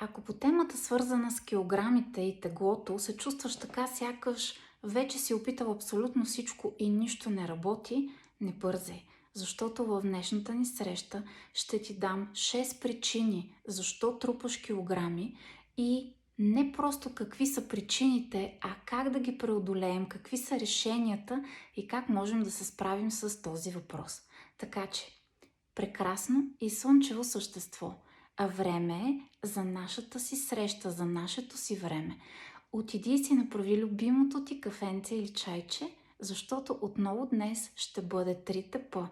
Ако по темата свързана с килограмите и теглото се чувстваш така, сякаш вече си опитал абсолютно всичко и нищо не работи, не бързай. Защото в днешната ни среща ще ти дам 6 причини защо трупаш килограми и не просто какви са причините, а как да ги преодолеем, какви са решенията и как можем да се справим с този въпрос. Така че, прекрасно и слънчево същество. А време е за нашата си среща, за нашето си време. Отиди и си направи любимото ти кафенце или чайче, защото отново днес ще бъде 3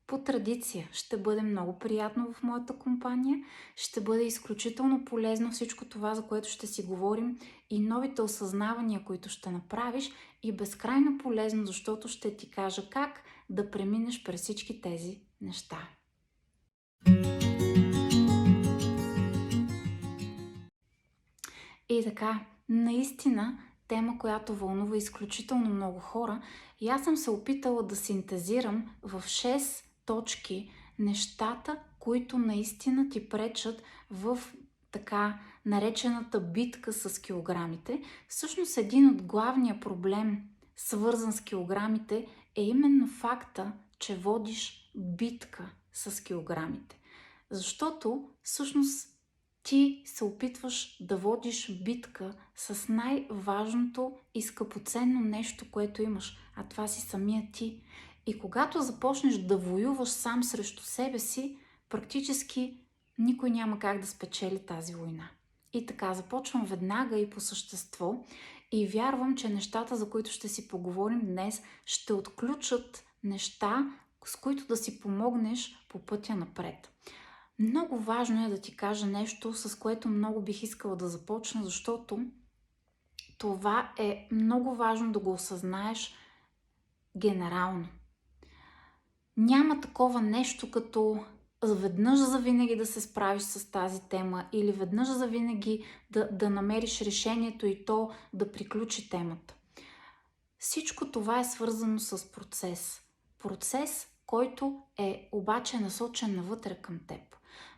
по традиция ще бъде много приятно в моята компания, ще бъде изключително полезно всичко това, за което ще си говорим и новите осъзнавания, които ще направиш и безкрайно полезно, защото ще ти кажа как да преминеш през всички тези неща. И така, наистина тема, която вълнува изключително много хора и аз съм се опитала да синтезирам в 6 точки нещата, които наистина ти пречат в така наречената битка с килограмите. Всъщност един от главния проблем, свързан с килограмите, е именно факта, че водиш битка с килограмите. Защото всъщност ти се опитваш да водиш битка с най-важното и скъпоценно нещо, което имаш, а това си самия ти. И когато започнеш да воюваш сам срещу себе си, практически никой няма как да спечели тази война. И така, започвам веднага и по същество и вярвам, че нещата, за които ще си поговорим днес, ще отключат неща, с които да си помогнеш по пътя напред. Много важно е да ти кажа нещо, с което много бих искала да започна, защото това е много важно да го осъзнаеш генерално. Няма такова нещо като веднъж завинаги да се справиш с тази тема или веднъж завинаги да намериш решението и то да приключи темата. Всичко това е свързано с процес. Процес, който е обаче насочен навътре към теб.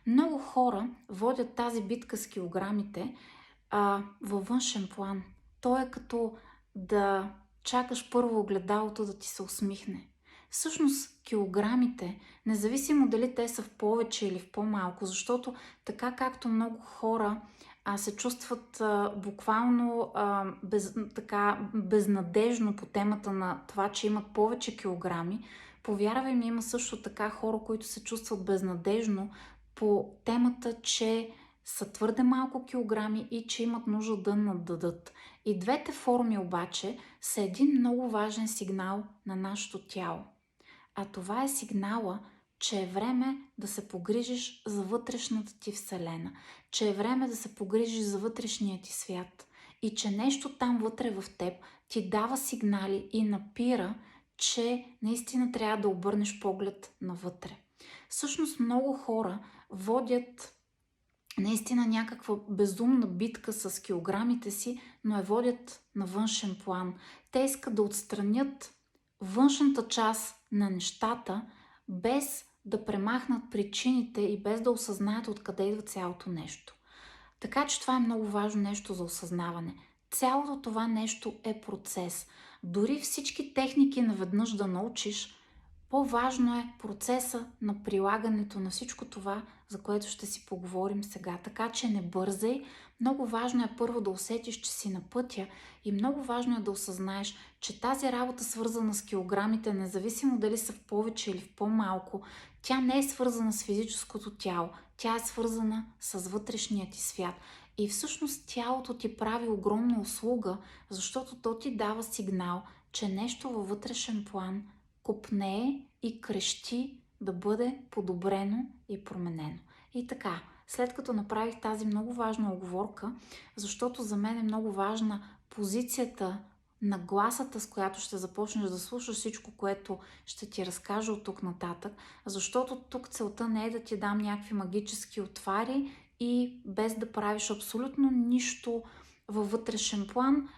Много хора водят тази битка с килограмите във външен план. То е като да чакаш първо огледалото да ти се усмихне. Всъщност килограмите, независимо дали те са в повече или в по-малко, защото така както много хора се чувстват буквално безнадежно по темата на това, че имат повече килограми, повярвай ми, има също така хора, които се чувстват безнадежно по темата, че са твърде малко килограми и че имат нужда да наддадат. И двете форми обаче са един много важен сигнал на нашето тяло. А това е сигнала, че е време да се погрижиш за вътрешната ти вселена, че е време да се погрижиш за вътрешния ти свят и че нещо там вътре в теб ти дава сигнали и напира, че наистина трябва да обърнеш поглед навътре. Всъщност много хора водят наистина някаква безумна битка с килограмите си, но я водят на външен план. Те искат да отстранят външната част на нещата, без да премахнат причините и без да осъзнаят откъде идва цялото нещо. Така че това е много важно нещо за осъзнаване. Цялото това нещо е процес. Дори всички техники наведнъж да научиш, по-важно е процеса на прилагането на всичко това, за което ще си поговорим сега. Така че не бързай. Много важно е първо да усетиш, че си на пътя и много важно е да осъзнаеш, че тази работа, свързана с килограмите, независимо дали са в повече или в по-малко, тя не е свързана с физическото тяло. Тя е свързана с вътрешния ти свят. И всъщност тялото ти прави огромна услуга, защото то ти дава сигнал, че нещо във вътрешен план копнее и крещи да бъде подобрено и променено. И така, след като направих тази много важна оговорка, защото за мен е много важна позицията, нагласата, с която ще започнеш да слушаш всичко, което ще ти разкажа от тук нататък, защото тук целта не е да ти дам някакви магически отвари и без да правиш абсолютно нищо във вътрешен план,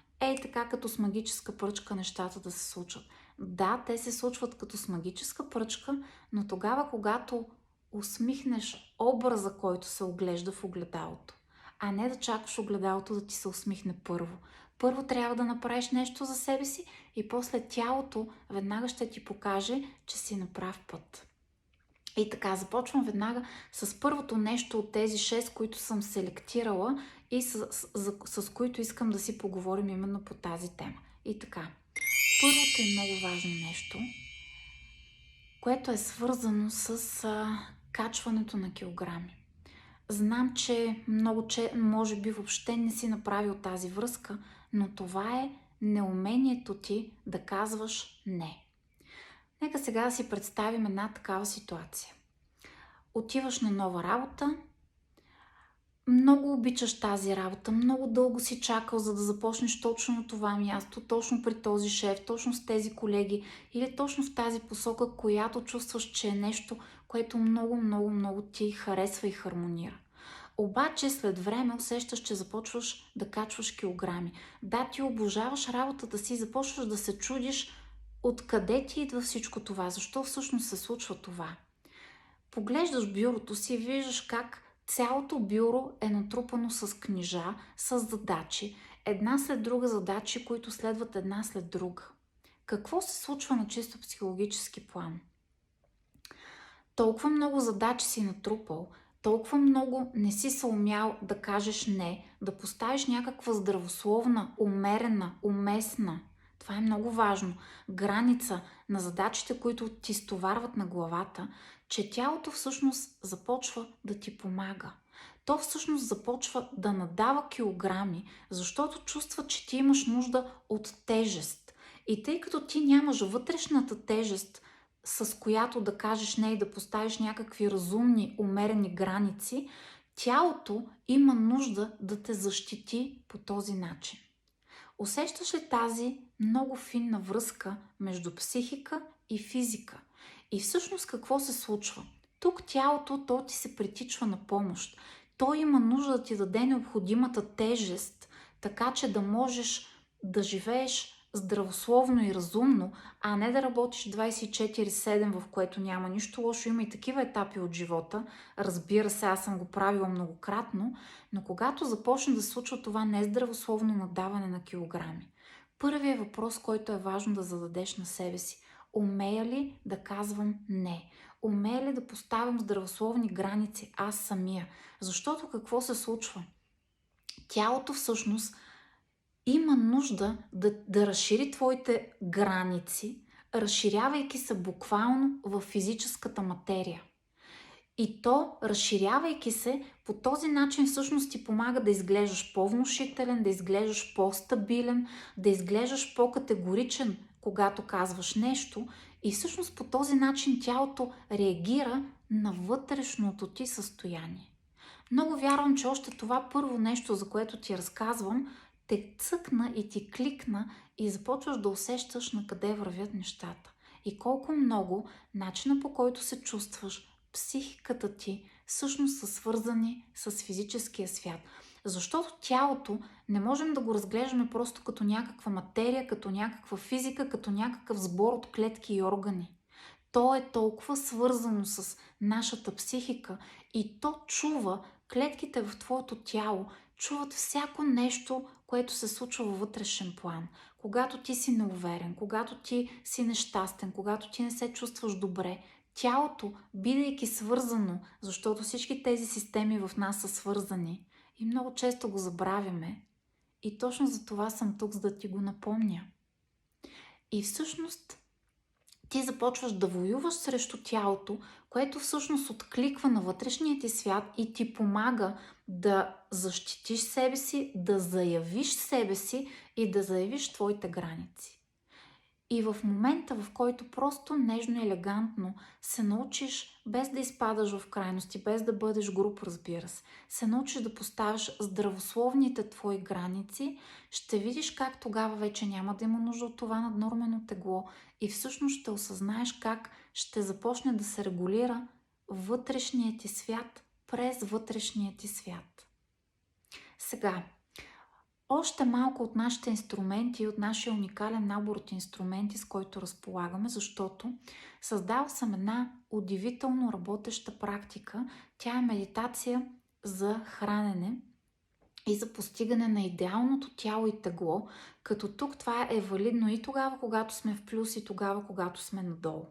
така като с магическа пръчка нещата да се случат. Да, те се случват като с магическа пръчка, но тогава, когато усмихнеш образа, който се оглежда в огледалото, а не да чакаш огледалото да ти се усмихне първо. Първо трябва да направиш нещо за себе си и после тялото веднага ще ти покаже, че си на прав път. И така, започвам веднага с първото нещо от тези 6, които съм селектирала и с които искам да си поговорим именно по тази тема. И така, първото и много важно нещо, което е свързано с качването на килограми. Знам, че може би въобще не си направил тази връзка, но това е неумението ти да казваш не. Нека сега да си представим една такава ситуация. Отиваш на нова работа, много обичаш тази работа, много дълго си чакал, за да започнеш точно на това място, точно при този шеф, точно с тези колеги или точно в тази посока, която чувстваш, че е нещо, което много ти харесва и хармонира. Обаче след време усещаш, че започваш да качваш килограми. Да, ти обожаваш работата си и започваш да се чудиш откъде ти идва всичко това, защо всъщност се случва това. Поглеждаш бюрото си и виждаш как цялото бюро е натрупано с книжа, с задачи, една след друга задачи, които следват една след друга. Какво се случва на чисто психологически план? Толкова много задачи си натрупал, толкова много не си се умял да кажеш не, да поставиш някаква здравословна, умерена, уместна, това е много важно, граница на задачите, които ти стоварват на главата, че тялото всъщност започва да ти помага. То всъщност започва да надава килограми, защото чувства, че ти имаш нужда от тежест. И тъй като ти нямаш вътрешната тежест, с която да кажеш не и да поставиш някакви разумни, умерени граници, тялото има нужда да те защити по този начин. Усещаш ли тази много финна връзка между психика и физика? И всъщност какво се случва? Тук тялото, то ти се притичва на помощ. То има нужда да ти даде необходимата тежест, така че да можеш да живееш здравословно и разумно, а не да работиш 24/7, в което няма нищо лошо. Има и такива етапи от живота. Разбира се, аз съм го правила многократно, но когато започне да се случва това нездравословно надаване на килограми, първият въпрос, който е важно да зададеш на себе си: умея ли да казвам не? Умея ли да поставям здравословни граници аз самия? Защото какво се случва? Тялото всъщност има нужда да разшири твоите граници, разширявайки се буквално в физическата материя. И то, разширявайки се, по този начин всъщност ти помага да изглеждаш по-внушителен, да изглеждаш по-стабилен, да изглеждаш по-категоричен, когато казваш нещо, и всъщност по този начин тялото реагира на вътрешното ти състояние. Много вярвам, че още това първо нещо, за което ти разказвам, те цъкна и ти кликна и започваш да усещаш на къде вървят нещата. И колко много начина, по който се чувстваш, психиката ти всъщност са свързани с физическия свят. Защото тялото не можем да го разглеждаме просто като някаква материя, като някаква физика, като някакъв сбор от клетки и органи. То е толкова свързано с нашата психика и то чува, клетките в твоето тяло чуват всяко нещо, което се случва във вътрешен план. Когато ти си неуверен, когато ти си нещастен, когато ти не се чувстваш добре, тялото, бидейки свързано, защото всички тези системи в нас са свързани и много често го забравяме, и точно за това съм тук, за да ти го напомня. И всъщност ти започваш да воюваш срещу тялото, което всъщност откликва на вътрешния ти свят и ти помага да защитиш себе си, да заявиш себе си и да заявиш твоите граници. И в момента, в който просто нежно и елегантно се научиш, без да изпадаш в крайности, без да бъдеш груб, разбира се научиш да поставяш здравословните твои граници, ще видиш как тогава вече няма да има нужда от това наднормено тегло и всъщност ще осъзнаеш как ще започне да се регулира вътрешният ти свят през вътрешния ти свят. Сега, още малко от нашите инструменти, от нашия уникален набор от инструменти, с който разполагаме, защото създал съм една удивително работеща практика. Тя е медитация за хранене и за постигане на идеалното тяло и тегло, като тук това е валидно и тогава, когато сме в плюс, и тогава, когато сме надолу.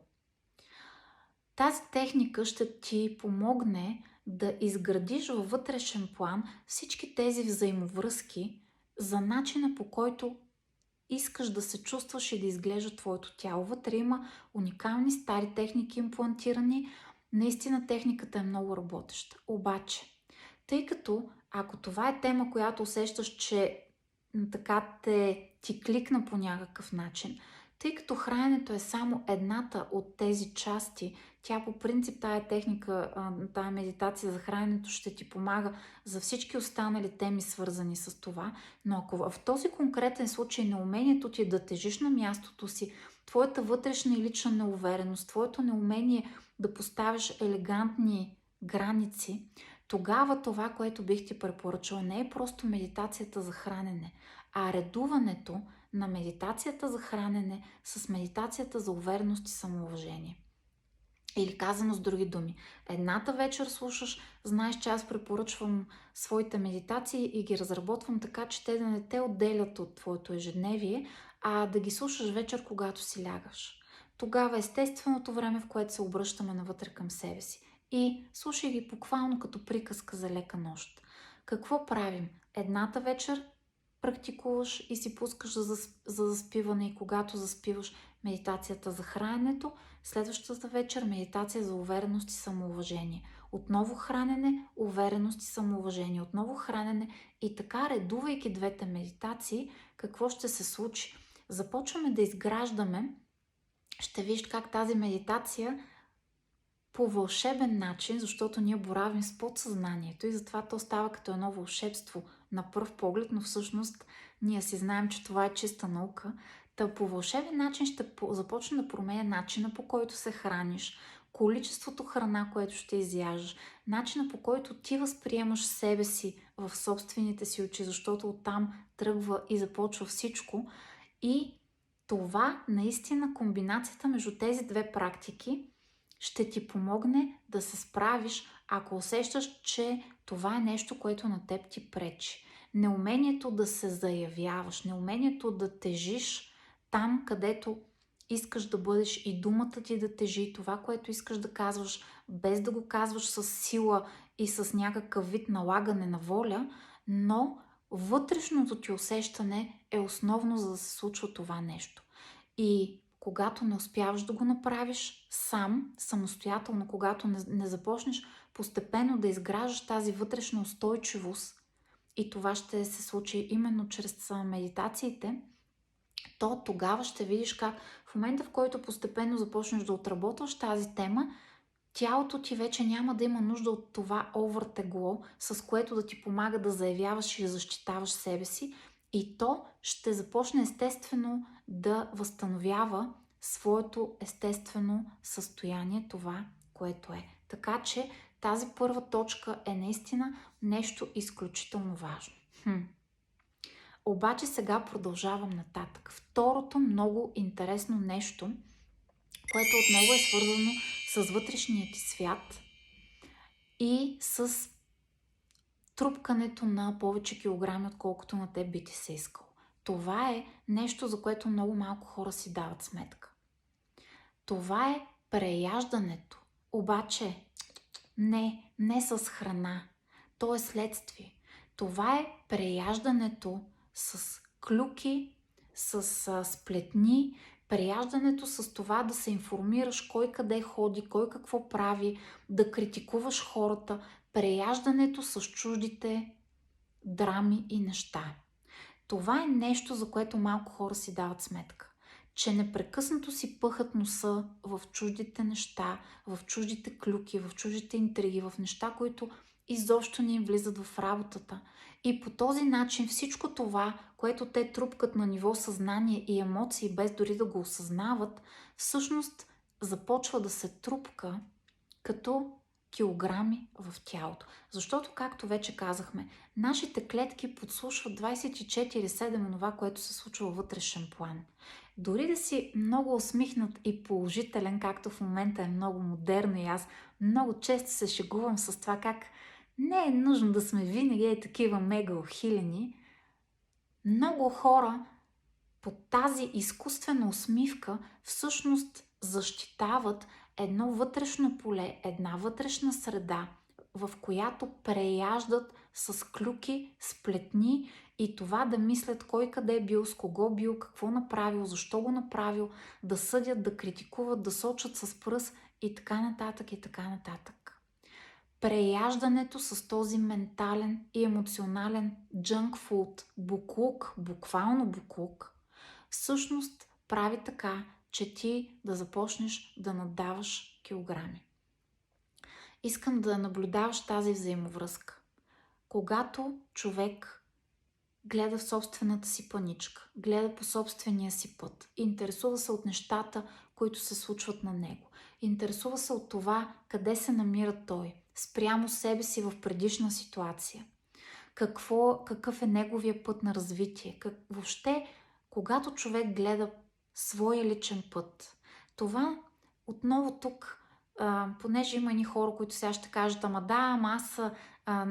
Тази техника ще ти помогне да изградиш във вътрешен план всички тези взаимовръзки за начина, по който искаш да се чувстваш и да изглежда твоето тяло. Вътре има уникални стари техники имплантирани. Наистина техниката е много работеща. Обаче, тъй като ако това е тема, която усещаш, че така ти кликна по някакъв начин, тъй като храненето е само едната от тези части, тя по принцип, тая техника, тая медитация за храненето ще ти помага за всички останали теми, свързани с това, но ако в този конкретен случай неумението ти да тежиш на мястото си, твоята вътрешна и лична неувереност, твоето неумение да поставяш елегантни граници, тогава това, което бих ти препоръчала, не е просто медитацията за хранене, а редуването на медитацията за хранене с медитацията за увереност и самоуважение. Или казано с други думи, едната вечер слушаш, знаеш, че аз препоръчвам своите медитации и ги разработвам така, че те да не те отделят от твоето ежедневие, а да ги слушаш вечер, когато си лягаш. Тогава е естественото време, в което се обръщаме навътре към себе си. И слушай ги буквално като приказка за лека нощ. Какво правим? Едната вечер практикуваш и си пускаш за заспиване, и когато заспиваш, медитацията за храненето, следващата вечер медитация за увереност и самоуважение. Отново хранене, увереност и самоуважение. Отново хранене, и така, редувайки двете медитации, какво ще се случи? Започваме да изграждаме, ще виж как тази медитация по вълшебен начин, защото ние боравим с подсъзнанието и затова то става като едно вълшебство на пръв поглед, но всъщност ние си знаем, че това е чиста наука. Та по вълшебен начин ще започне да променя начина, по който се храниш, количеството храна, което ще изяждаш, начина, по който ти възприемаш себе си в собствените си очи, защото оттам тръгва и започва всичко. И това наистина, комбинацията между тези две практики ще ти помогне да се справиш, ако усещаш, че това е нещо, което на теб ти пречи. Неумението да се заявяваш, неумението да тежиш там, където искаш да бъдеш, и думата ти да тежи, това, което искаш да казваш, без да го казваш с сила и с някакъв вид налагане на воля, но вътрешното ти усещане е основно, за да се случва това нещо. И когато не успяваш да го направиш сам, самостоятелно, когато не започнеш постепенно да изграждаш тази вътрешна устойчивост, и това ще се случи именно чрез медитациите, то тогава ще видиш как в момента, в който постепенно започнеш да отработваш тази тема, тялото ти вече няма да има нужда от това овъртегло, с което да ти помага да заявяваш и да защитаваш себе си, и то ще започне естествено да възстановява своето естествено състояние, това, което е. Така че тази първа точка е наистина нещо изключително важно. Обаче сега продължавам нататък. Второто много интересно нещо, което отново е свързано с вътрешния ти свят и с трупкането на повече килограми, отколкото на теб би ти се искало. Това е нещо, за което много малко хора си дават сметка. Това е преяждането. Обаче не с храна. То е следствие. Това е преяждането с клюки, с сплетни, преяждането с това да се информираш кой къде ходи, кой какво прави, да критикуваш хората, преяждането с чуждите драми и неща. Това е нещо, за което малко хора си дават сметка. Че непрекъснато си пъхат носа в чуждите неща, в чуждите клюки, в чуждите интриги, в неща, които изобщо не им влизат в работата. И по този начин всичко това, което те трупкат на ниво съзнание и емоции, без дори да го осъзнават, всъщност започва да се трупка като килограми в тялото. Защото, както вече казахме, нашите клетки подслушват 24/7 това, което се случва във вътрешен план. Дори да си много усмихнат и положителен, както в момента е много модерно, и аз много често се шегувам с това как Не е нужно да сме винаги такива мега ухилени. Много хора под тази изкуствена усмивка всъщност защитават едно вътрешно поле, една вътрешна среда, в която преяждат с клюки, сплетни и това да мислят кой къде е бил, с кого бил, какво направил, защо го направил, да съдят, да критикуват, да сочат с пръст и така нататък и така нататък. Преяждането с този ментален и емоционален junk food, буклук, буквално буклук, всъщност прави така, че ти да започнеш да надаваш килограми. Искам да наблюдаваш тази взаимовръзка. Когато човек гледа в собствената си пъничка, гледа по собствения си път, интересува се от нещата, които се случват на него, интересува се от това къде се намира той, спрямо себе си в предишна ситуация, какъв е неговия път на развитие, въобще, когато човек гледа своя личен път. Това отново тук, понеже има едни хора, които сега ще кажат, ама аз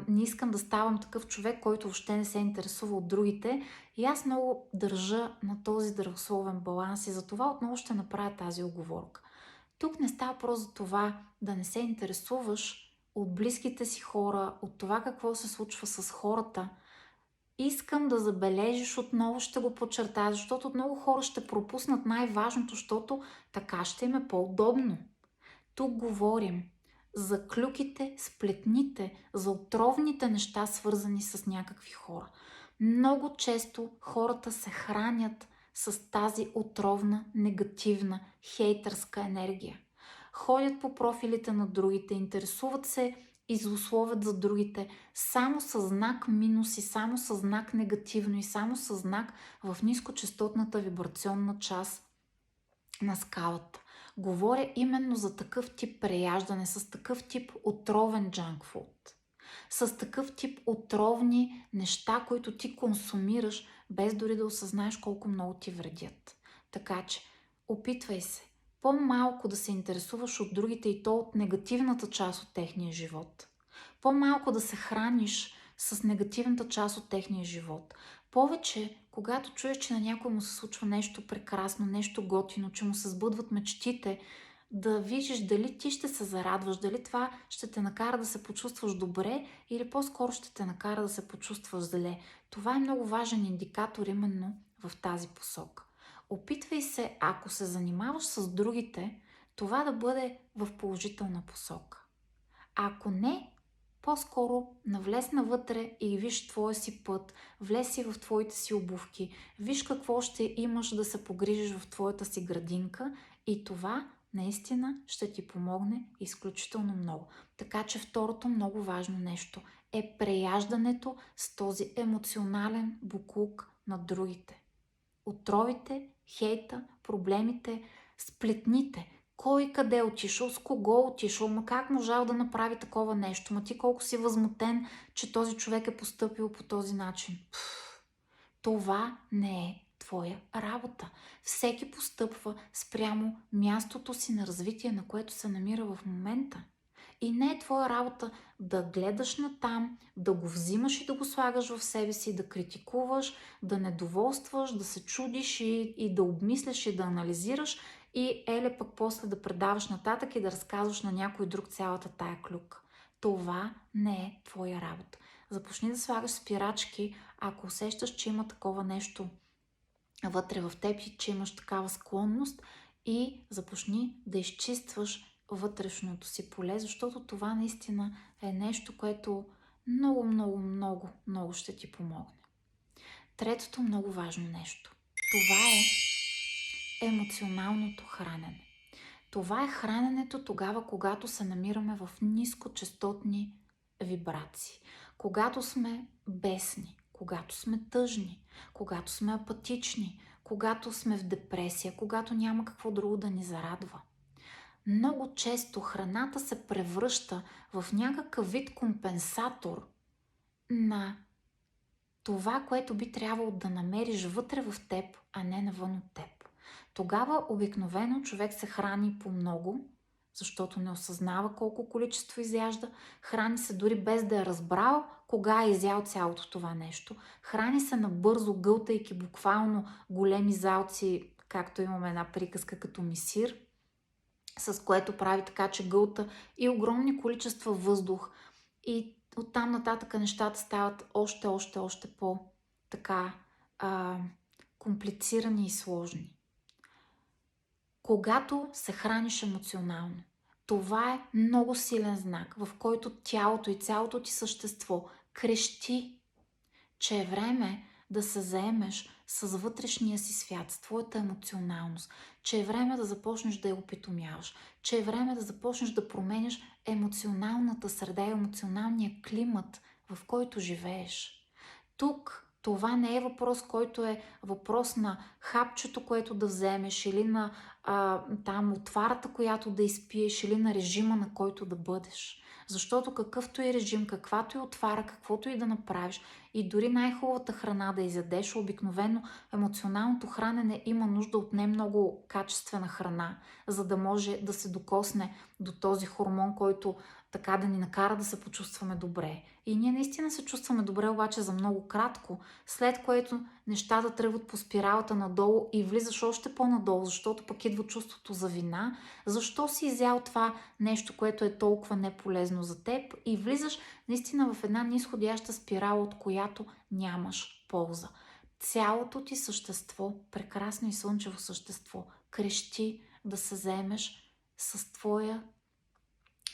не искам да ставам такъв човек, който въобще не се интересува от другите. И аз много държа на този здравословен баланс и за това отново ще направя тази оговорка. Тук не става просто за това да не се интересуваш от близките си хора, от това какво се случва с хората. Искам да забележиш, отново ще го подчертая, защото много хора ще пропуснат най-важното, защото така ще им е по-удобно. Тук говорим за клюките, сплетните, за отровните неща, свързани с някакви хора. Много често хората се хранят с тази отровна, негативна, хейтърска енергия. Ходят по профилите на другите, интересуват се и злословят за другите, само със знак минус и само със знак негативно и само със знак в нискочестотната вибрационна част на скалата. Говоря именно за такъв тип преяждане, с такъв тип отровен junk food, с такъв тип отровни неща, които ти консумираш, без дори да осъзнаеш колко много ти вредят. Така че, опитвай се по-малко да се интересуваш от другите и то от негативната част от техния живот. По-малко да се храниш с негативната част от техния живот. Повече, когато чуеш, че на някой му се случва нещо прекрасно, нещо готино, че му се сбъдват мечтите, да видиш дали ти ще се зарадваш, дали това ще те накара да се почувстваш добре или по-скоро ще те накара да се почувстваш зле. Това е много важен индикатор именно в тази посока. Опитвай се, ако се занимаваш с другите, това да бъде в положителна посока. Ако не, по-скоро навлез навътре и виж твоя си път, влез си в твоите си обувки, виж какво ще имаш да се погрижиш в твоята си градинка и това наистина ще ти помогне изключително много. Така че второто много важно нещо е преяждането с този емоционален буклук на другите. Отровите, хейта, проблемите, сплетните. Кой къде отишъл, с кого отишъл, ма как можал да направи такова нещо, ма ти колко си възмутен, че този човек е постъпил по този начин. Това не е твоя работа. Всеки постъпва спрямо мястото си на развитие, на което се намира в момента. И не е твоя работа да гледаш натам, да го взимаш и да го слагаш в себе си, да критикуваш, да недоволстваш, да се чудиш и да обмисляш и да анализираш и пък после да предаваш нататък и да разказваш на някой друг цялата тая клюка. Това не е твоя работа. Започни да слагаш спирачки, ако усещаш, че има такова нещо вътре в теб и че имаш такава склонност и започни да изчистваш вътрешното си поле, защото това наистина е нещо, което много, много, много, много ще ти помогне. Третото много важно нещо. Това е емоционалното хранене. Това е храненето тогава, когато се намираме в нискочестотни вибрации. Когато сме бесни, когато сме тъжни, когато сме апатични, когато сме в депресия, когато няма какво друго да ни зарадва. Много често храната се превръща в някакъв вид компенсатор на това, което би трябвало да намериш вътре в теб, а не навън от теб. Тогава обикновено човек се храни по много, защото не осъзнава колко количество изяжда, храни се дори без да е разбрал кога е изял цялото това нещо, храни се набързо, гълтайки буквално големи залци, както имаме една приказка като мисир, с което прави така, че гълта и огромни количества въздух. И оттам нататък нещата стават още по-така комплицирани и сложни. Когато се храниш емоционално, това е много силен знак, в който тялото и цялото ти същество крещи, че е време да се заемеш с вътрешния си свят, с твоята емоционалност, че е време да започнеш да я опитомяваш, че е време да започнеш да променяш емоционалната среда и емоционалния климат, в който живееш. Тук това не е въпрос, който е въпрос на хапчето, което да вземеш, или на там отварата, която да изпиеш, или на режима, на който да бъдеш. Защото какъвто и режим, каквато и отвара, каквото и да направиш, и дори най-хубавата храна да изядеш, обикновено емоционалното хранене има нужда от не много качествена храна, за да може да се докосне до този хормон, който така да ни накара да се почувстваме добре. И ние наистина се чувстваме добре, обаче за много кратко, след което нещата тръгват по спиралата надолу и влизаш още по-надолу, защото пък идва чувството за вина. Защо си изял това нещо, което е толкова неполезно за теб, и влизаш наистина в една нисходяща спирала, от която нямаш полза. Цялото ти същество, прекрасно и слънчево същество, крещи да се заемеш с твоя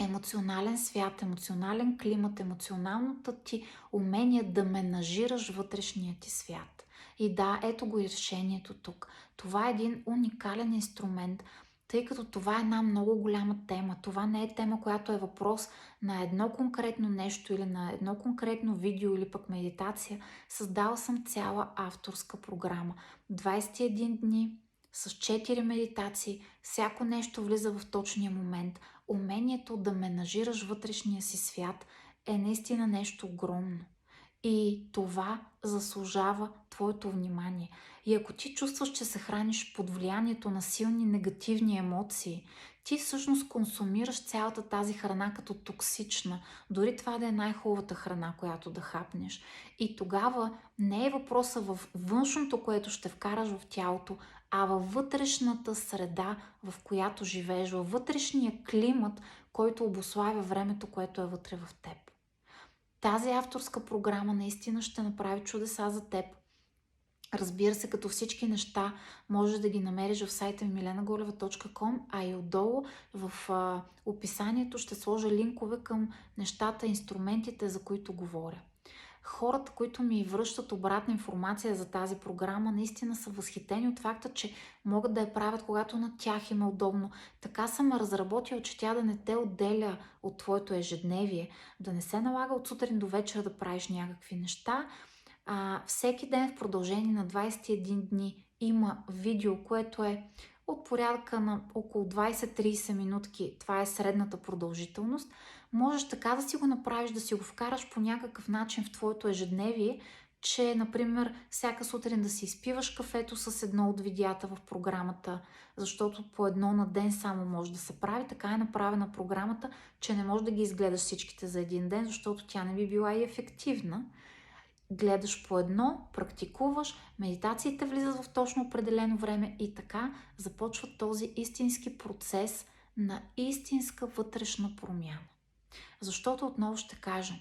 емоционален свят, емоционален климат, емоционалното ти умение да менажираш вътрешния ти свят. И да, ето го и решението тук. Това е един уникален инструмент, тъй като това е една много голяма тема. Това не е тема, която е въпрос на едно конкретно нещо или на едно конкретно видео или пък медитация. Създала съм цяла авторска програма. 21 дни с 4 медитации. Всяко нещо влиза в точния момент. Умението да менажираш вътрешния си свят е наистина нещо огромно. И това заслужава твоето внимание. И ако ти чувстваш, че се храниш под влиянието на силни негативни емоции, ти всъщност консумираш цялата тази храна като токсична, дори това да е най-хубавата храна, която да хапнеш. И тогава не е въпроса в външното, което ще вкараш в тялото, а във вътрешната среда, в която живееш, във вътрешния климат, който обуславя времето, което е вътре в теб. Тази авторска програма наистина ще направи чудеса за теб. Разбира се, като всички неща, можеш да ги намериш в сайта milenagoleva.com, а и отдолу в описанието ще сложа линкове към нещата, инструментите, за които говоря. Хората, които ми връщат обратна информация за тази програма, наистина са възхитени от факта, че могат да я правят, когато на тях им е удобно. Така съм разработила, че тя да не те отделя от твоето ежедневие, да не се налага от сутрин до вечер да правиш някакви неща. Всеки ден в продължение на 21 дни има видео, което е от порядъка на около 20-30 минутки. Това е средната продължителност. Можеш така да си го направиш, да си го вкараш по някакъв начин в твоето ежедневие, че, например, всяка сутрин да си изпиваш кафето с едно от видеята в програмата, защото по едно на ден само може да се прави. Така е направена програмата, че не можеш да ги изгледаш всичките за един ден, защото тя не би била и ефективна. Гледаш по едно, практикуваш, медитациите влизат в точно определено време и така започва този истински процес на истинска вътрешна промяна. Защото отново ще кажа,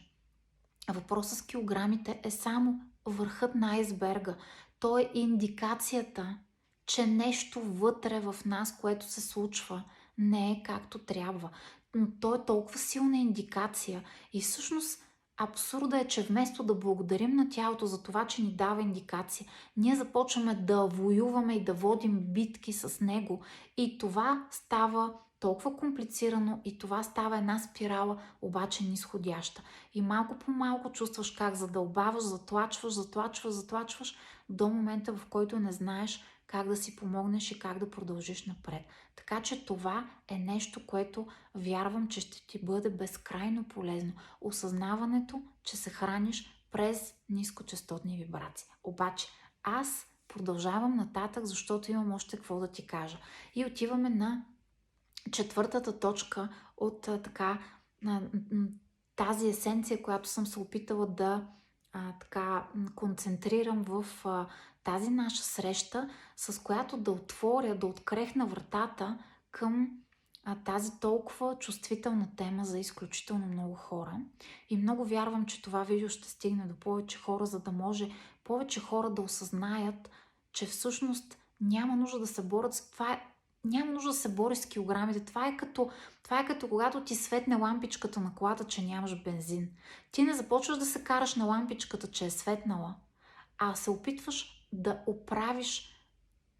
въпросът с килограмите е само върхът на айсберга. То е индикацията, че нещо вътре в нас, което се случва, не е както трябва. Но то е толкова силна индикация и всъщност абсурда е, че вместо да благодарим на тялото за това, че ни дава индикация, ние започваме да воюваме и да водим битки с него. И това става толкова комплицирано и това става една спирала, обаче нисходяща. И малко по малко чувстваш как задълбаваш, затлачваш до момента, в който не знаеш как да си помогнеш и как да продължиш напред. Така че това е нещо, което вярвам, че ще ти бъде безкрайно полезно. Осъзнаването, че се храниш през нискочастотни вибрации. Обаче аз продължавам нататък, защото имам още какво да ти кажа. И отиваме на четвъртата точка от тази есенция, която съм се опитала да концентрирам в тази наша среща, с която да отворя, да открехна вратата към тази толкова чувствителна тема за изключително много хора. И много вярвам, че това видео ще стигне до повече хора, за да може повече хора да осъзнаят, че всъщност няма нужда да се борят с това. Няма нужда да се бориш с килограмите. Това е като когато ти светне лампичката на колата, че нямаш бензин. Ти не започваш да се караш на лампичката, че е светнала, а се опитваш да оправиш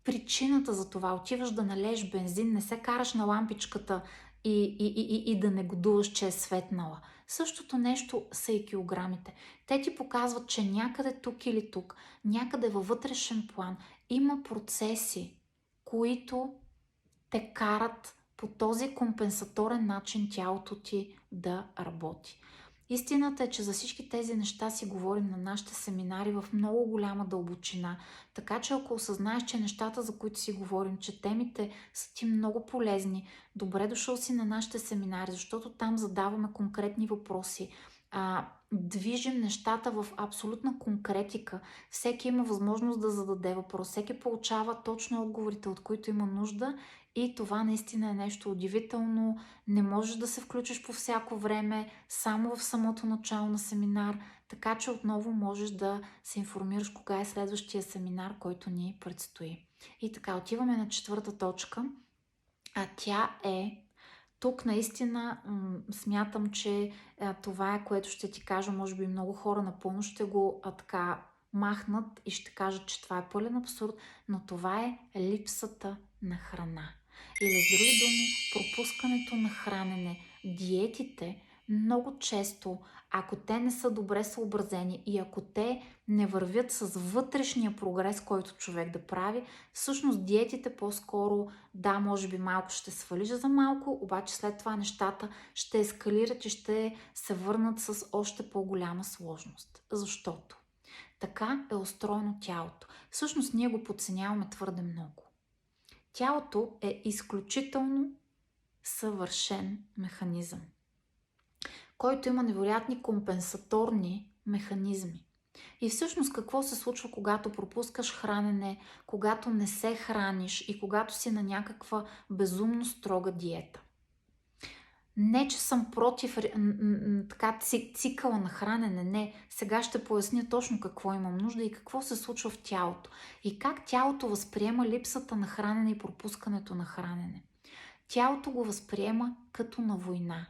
причината за това. Отиваш да налееш бензин, не се караш на лампичката и да негодуваш, че е светнала. Същото нещо са и килограмите. Те ти показват, че някъде тук или тук, някъде във вътрешен план има процеси, които те карат по този компенсаторен начин тялото ти да работи. Истината е, че за всички тези неща си говорим на нашите семинари в много голяма дълбочина. Така че ако осъзнаеш, че нещата, за които си говорим, че темите са ти много полезни, добре дошъл си на нашите семинари, защото там задаваме конкретни въпроси. Движим нещата в абсолютна конкретика. Всеки има възможност да зададе въпрос. Всеки получава точно отговорите, от които има нужда. И това наистина е нещо удивително. Не можеш да се включиш по всяко време, само в самото начало на семинар, така че отново можеш да се информираш кога е следващия семинар, който ни предстои. И така, отиваме на четвърта точка, а тя е... Тук наистина смятам, че това е, което ще ти кажа, може би много хора напълно ще го махнат и ще кажат, че това е пълен абсурд, но това е липсата на храна. Или с други думи, пропускането на хранене, диетите много често, ако те не са добре съобразени и ако те не вървят с вътрешния прогрес, който човек да прави, всъщност диетите по-скоро, да, може би малко ще свалиш за малко, обаче след това нещата ще ескалират и ще се върнат с още по-голяма сложност. Защото така е устроено тялото. Всъщност ние го подценяваме твърде много. Тялото е изключително съвършен механизъм, който има невероятни компенсаторни механизми. И всъщност какво се случва, когато пропускаш хранене, когато не се храниш и когато си на някаква безумно строга диета? Не, че съм против цикъла на хранене, не. Сега ще поясня точно какво имам нужда и какво се случва в тялото. И как тялото възприема липсата на хранене и пропускането на хранене. Тялото го възприема като на война.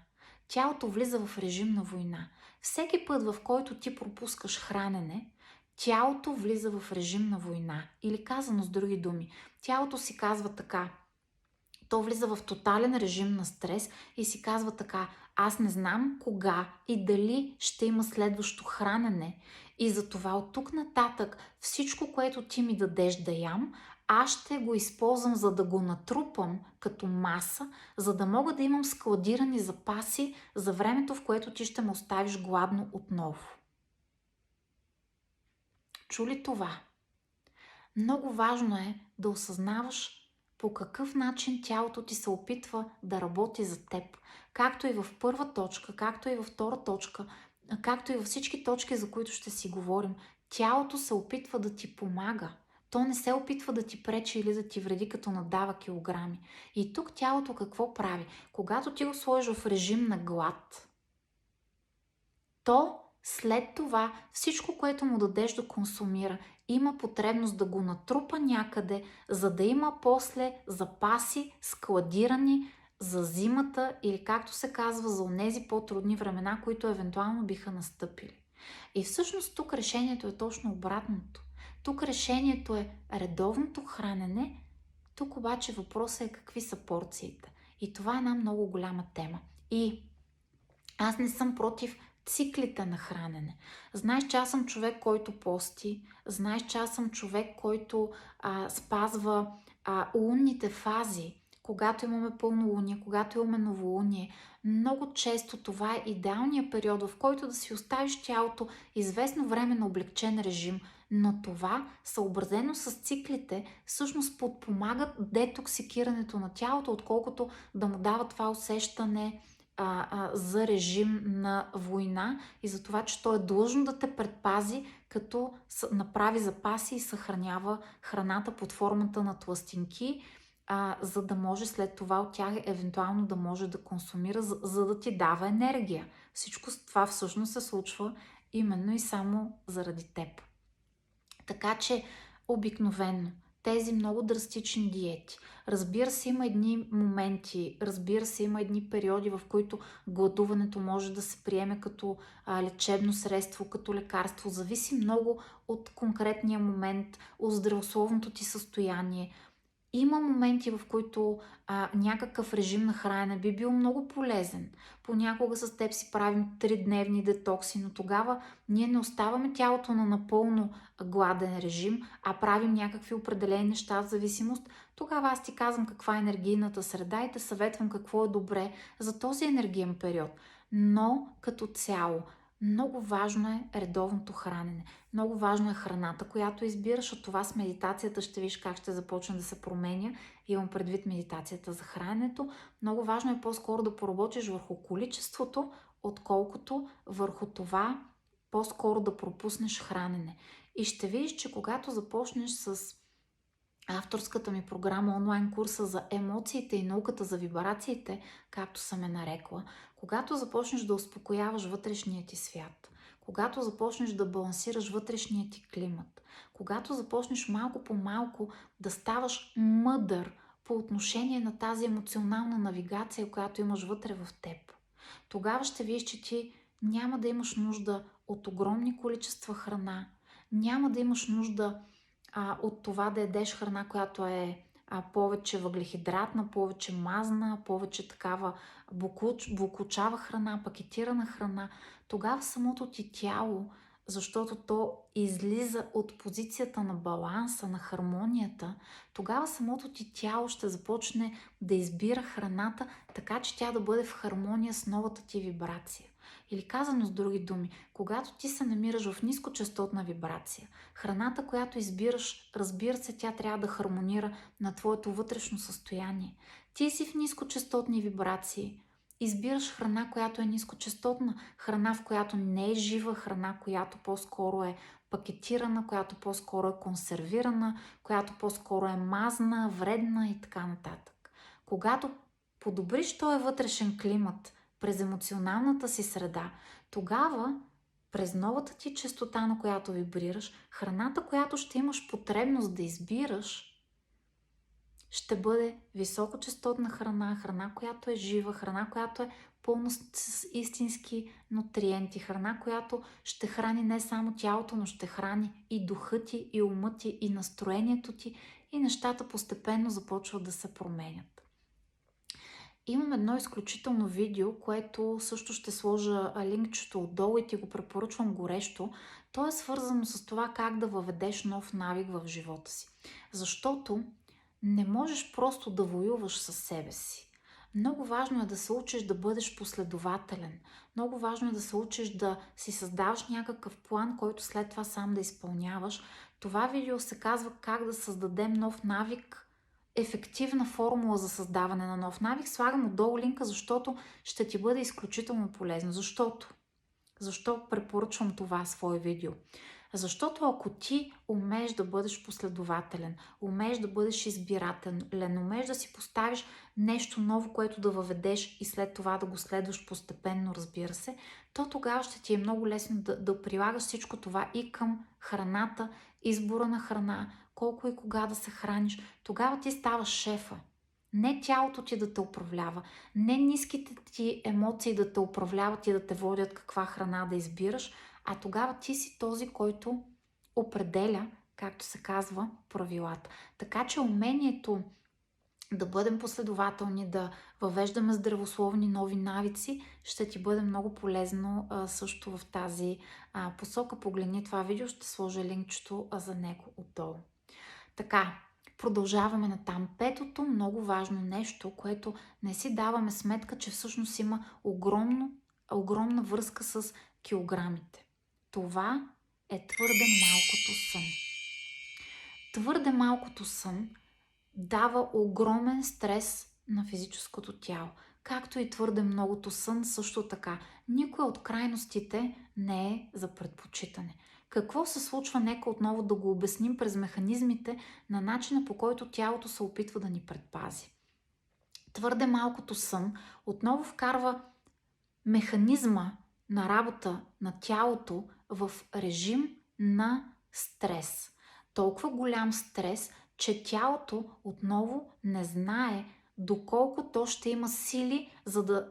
Тялото влиза в режим на война. Всеки път, в който ти пропускаш хранене, тялото влиза в режим на война. Или казано с други думи, тялото си казва така: то влиза в тотален режим на стрес и си казва така: аз не знам кога и дали ще има следващо хранене и затова от тук нататък всичко, което ти ми дадеш да ям, аз ще го използвам, за да го натрупам като маса, за да мога да имам складирани запаси за времето, в което ти ще ме оставиш гладно отново. Чули това? Много важно е да осъзнаваш по какъв начин тялото ти се опитва да работи за теб. Както и в първа точка, както и във втора точка, както и във всички точки, за които ще си говорим. Тялото се опитва да ти помага. То не се опитва да ти пречи или да ти вреди, като надава килограми. И тук тялото какво прави? Когато ти го сложиш в режим на глад, то след това всичко, което му дадеш да консумира, има потребност да го натрупа някъде, за да има после запаси складирани за зимата или, както се казва, за онези по-трудни времена, които евентуално биха настъпили. И всъщност тук решението е точно обратното. Тук решението е редовното хранене, тук обаче въпросът е какви са порциите. И това е една много голяма тема. И аз не съм против циклите на хранене. Знаеш, че аз съм човек, който пости. Знаеш, че аз съм човек, който спазва лунните фази. Когато имаме пълнолуние, когато имаме новолуние. Много често това е идеалният период, в който да си оставиш тялото известно време на облегчен режим, Но това, съобразено с циклите, всъщност подпомагат детоксикирането на тялото, отколкото да му дава това усещане за режим на война и за това, че той е длъжно да те предпази, като направи запаси и съхранява храната под формата на тлъстинки, за да може след това от тях евентуално да може да консумира, за да ти дава енергия. Всичко това всъщност се случва именно и само заради теб. Така че обикновено тези много драстични диети, разбира се, има едни моменти, разбира се, има едни периоди, в които гладуването може да се приеме като лечебно средство, като лекарство. Зависи много от конкретния момент, от здравословното ти състояние. Има моменти, в които някакъв режим на хранене би бил много полезен. Понякога с теб си правим 3-дневни детокси, но тогава ние не оставаме тялото на напълно гладен режим, а правим някакви определени неща в зависимост. Тогава аз ти казвам каква е енергийната среда и те съветвам какво е добре за този енергиен период. Но като цяло, много важно е редовното хранене. Много важно е храната, която избираш. От това с медитацията ще виж как ще започне да се променя. Имам предвид медитацията за храненето. Много важно е по-скоро да поработиш върху количеството, отколкото върху това по-скоро да пропуснеш хранене. И ще видиш, че когато започнеш с авторската ми програма, онлайн курса за емоциите и науката за вибрациите, както съм я нарекла, когато започнеш да успокояваш вътрешния ти свят, когато започнеш да балансираш вътрешния ти климат, когато започнеш малко по малко да ставаш мъдър по отношение на тази емоционална навигация, която имаш вътре в теб, тогава ще видиш, че ти няма да имаш нужда от огромни количества храна, няма да имаш нужда от това да ядеш храна, която е повече въглехидратна, повече мазна, повече такава буклучава храна, пакетирана храна. Тогава самото ти тяло, защото то излиза от позицията на баланса, на хармонията, тогава самото ти тяло ще започне да избира храната, така че тя да бъде в хармония с новата ти вибрация. Или казано с други думи, когато ти се намираш в нискочастотна вибрация, храната, която избираш, разбира се, тя трябва да хармонира на твоето вътрешно състояние. Ти си в нискочастотни вибрации, избираш храна, която е нискочастотна, храна, в която не е жива, храна, която по-скоро е пакетирана, която по-скоро е консервирана, която по-скоро е мазна, вредна и така нататък. Когато подобриш този вътрешен климат през емоционалната си среда, тогава през новата ти честота, на която вибрираш, храната, която ще имаш потребност да избираш, ще бъде високочастотна храна, храна, която е жива, храна, която е пълна с истински нутриенти, храна, която ще храни не само тялото, но ще храни и духа ти, и ума ти, и настроението ти, и нещата постепенно започват да се променят. Имам едно изключително видео, което също ще сложа линкчето отдолу и ти го препоръчвам горещо. То е свързано с това как да въведеш нов навик в живота си. Защото не можеш просто да воюваш със себе си. Много важно е да се учиш да бъдеш последователен. Много важно е да се учиш да си създаваш някакъв план, който след това сам да изпълняваш. Това видео се казва как да създадем нов навик, ефективна формула за създаване на нов навик. Слагам отдолу линка, защото ще ти бъде изключително полезно. Защо препоръчвам това свое видео? Защото ако ти умееш да бъдеш последователен, умееш да бъдеш избирателен, умееш да си поставиш нещо ново, което да въведеш и след това да го следваш постепенно, разбира се, то тогава ще ти е много лесно да прилагаш всичко това и към храната, избора на храна, колко и кога да се храниш. Тогава ти ставаш шефа. Не тялото ти да те управлява, не ниските ти емоции да те управляват и да те водят каква храна да избираш, а тогава ти си този, който определя, както се казва, правилата. Така че умението да бъдем последователни, да въвеждаме здравословни нови навици, ще ти бъде много полезно също в тази посока. Погледни това видео, ще сложа линкчето за него отдолу. Така, продължаваме натам. Петото много важно нещо, което не си даваме сметка, че всъщност има огромна връзка с килограмите. Това е твърде малкото сън. Твърде малкото сън дава огромен стрес на физическото тяло, както и твърде многото сън също така. Никоя от крайностите не е за предпочитане. Какво се случва? Нека отново да го обясним през механизмите на начина, по който тялото се опитва да ни предпази. Твърде малкото сън отново вкарва механизма на работа на тялото в режим на стрес. Толкова голям стрес, че тялото отново не знае доколко то ще има сили,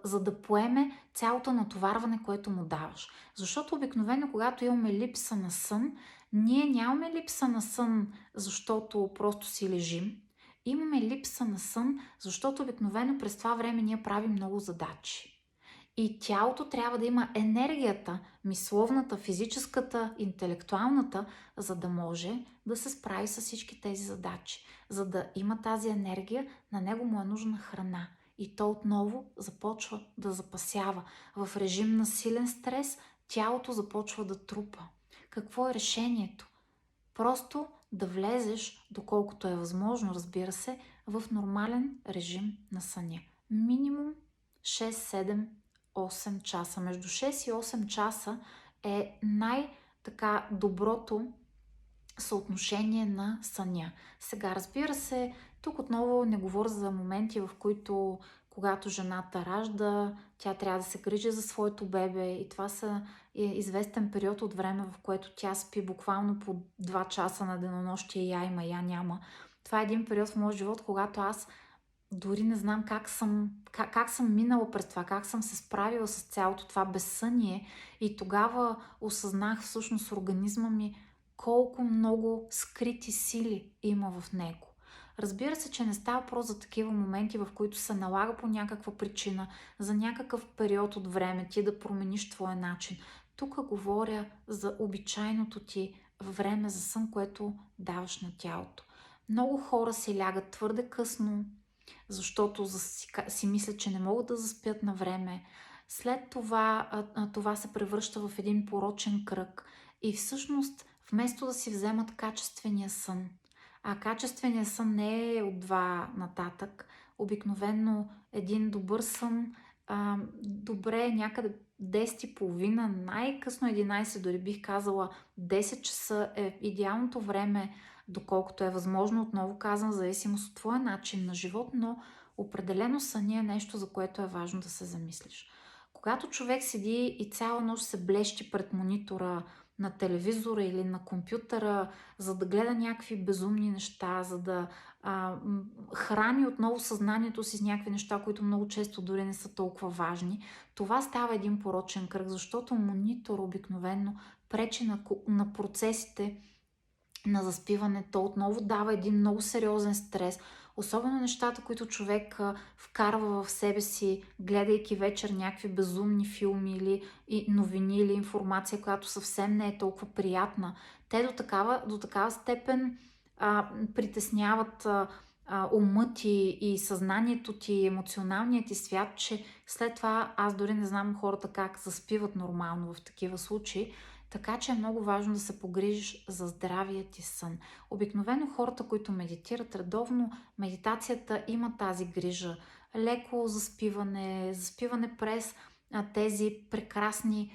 за да поеме цялото натоварване, което му даваш. Защото обикновено, когато имаме липса на сън, ние нямаме липса на сън, защото просто си лежим. Имаме липса на сън, защото обикновено през това време ние правим много задачи. И тялото трябва да има енергията, мисловната, физическата, интелектуалната, за да може да се справи с всички тези задачи. За да има тази енергия, на него му е нужна храна. И то отново започва да запасява. В режим на силен стрес тялото започва да трупа. Какво е решението? Просто да влезеш, доколкото е възможно, разбира се, в нормален режим на съня. Минимум 6-7 8 часа. Между 6 и 8 часа е най-така доброто съотношение на съня. Сега, разбира се, тук отново не говоря за моменти, в които когато жената ражда, тя трябва да се грижи за своето бебе и това са известен период от време, в което тя спи буквално по 2 часа на денонощие, я има, я няма. Това е един период в моят живот, когато аз дори не знам как съм минала през това, как съм се справила с цялото това безсъние и тогава осъзнах всъщност организма ми колко много скрити сили има в него. Разбира се, че не става въпрос за такива моменти, в които се налага по някаква причина, за някакъв период от време ти да промениш твоя начин. Тук говоря за обичайното ти време за сън, което даваш на тялото. Много хора си лягат твърде късно, защото си мислят, че не могат да заспят на време. След това това се превръща в един порочен кръг и всъщност вместо да си вземат качествения сън, а качественият сън не е от 2 нататък, обикновено един добър сън, добре е някъде 10:30, най-късно 11, дори бих казала 10 часа е идеалното време, доколкото е възможно, отново казвам, в зависимост от твоя начин на живот, но определено съня е нещо, за което е важно да се замислиш. Когато човек седи и цяла нощ се блещи пред монитора на телевизора или на компютъра, за да гледа някакви безумни неща, за да храни отново съзнанието си с някакви неща, които много често дори не са толкова важни, това става един порочен кръг, защото монитор обикновено пречи на процесите на заспиването, отново дава един много сериозен стрес. Особено нещата, които човек вкарва в себе си, гледайки вечер някакви безумни филми или новини или информация, която съвсем не е толкова приятна. Те до такава степен притесняват умът ти и съзнанието ти, емоционалният ти свят, че след това аз дори не знам хората как заспиват нормално в такива случаи. Така че е много важно да се погрижиш за здравия ти сън. Обикновено хората, които медитират редовно, медитацията има тази грижа. Леко заспиване през тези прекрасни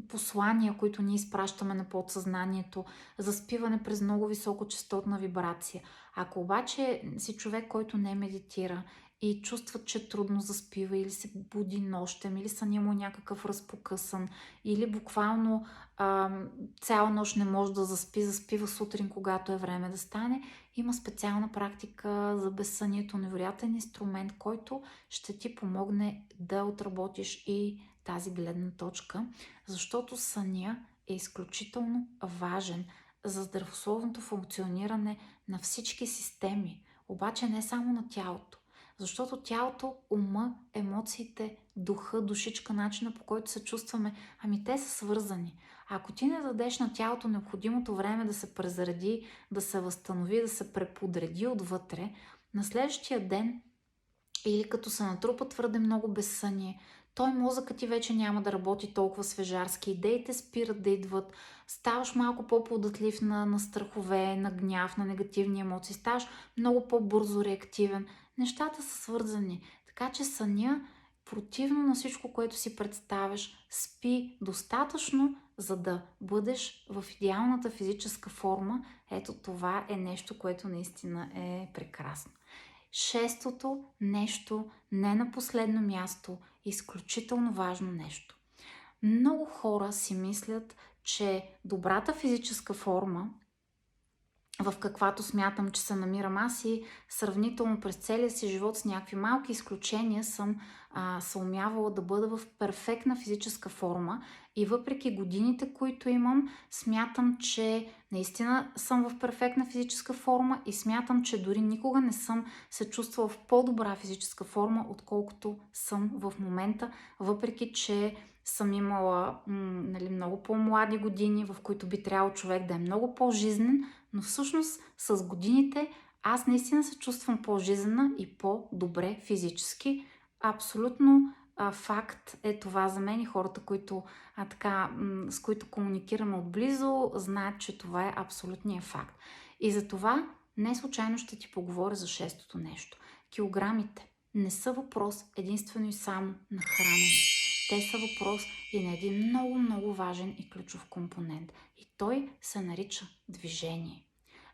послания, които ние изпращаме на подсъзнанието, заспиване през много високочестотна вибрация. Ако обаче си човек, който не медитира и чувства, че трудно заспива или се буди нощем, или съня му някакъв разпокъсан, или буквално цяла нощ не може да заспива сутрин, когато е време да стане, има специална практика за безсънието, невероятен инструмент, който ще ти помогне да отработиш и тази гледна точка, защото съня е изключително важен за здравословното функциониране на всички системи, обаче не само на тялото. Защото тялото, ума, емоциите, духа, душичка, начина по който се чувстваме, те са свързани. Ако ти не дадеш на тялото необходимото време да се презареди, да се възстанови, да се преподреди отвътре, на следващия ден или като се натрупа твърде много безсъние, той мозъкът ти вече няма да работи толкова свежарски. Идеите спират да идват, ставаш малко по-податлив на страхове, на гняв, на негативни емоции, ставаш много по-бързо реактивен. Нещата са свързани. Така че съня, противно на всичко, което си представяш, спи достатъчно, за да бъдеш в идеалната физическа форма. Ето това е нещо, което наистина е прекрасно. Шестото нещо, не на последно място, изключително важно нещо. Много хора си мислят, че добрата физическа форма, в каквато смятам, че се намирам аз, и сравнително през целия си живот с някакви малки изключения съм съумявала да бъда в перфектна физическа форма, и въпреки годините, които имам, смятам, че наистина съм в перфектна физическа форма и смятам, че дори никога не съм се чувствала в по-добра физическа форма, отколкото съм в момента, въпреки че съм имала много по-млади години, в които би трябвало човек да е много по-жизнен, но всъщност с годините аз наистина се чувствам по-жизнена и по-добре физически. Абсолютно факт е това за мен, и хората, с които комуникираме отблизо, знаят, че това е абсолютният факт. И за това не случайно ще ти поговоря за шестото нещо. Килограмите не са въпрос единствено и само на хранене. Те са въпрос и на един много, много важен и ключов компонент. И той се нарича движение.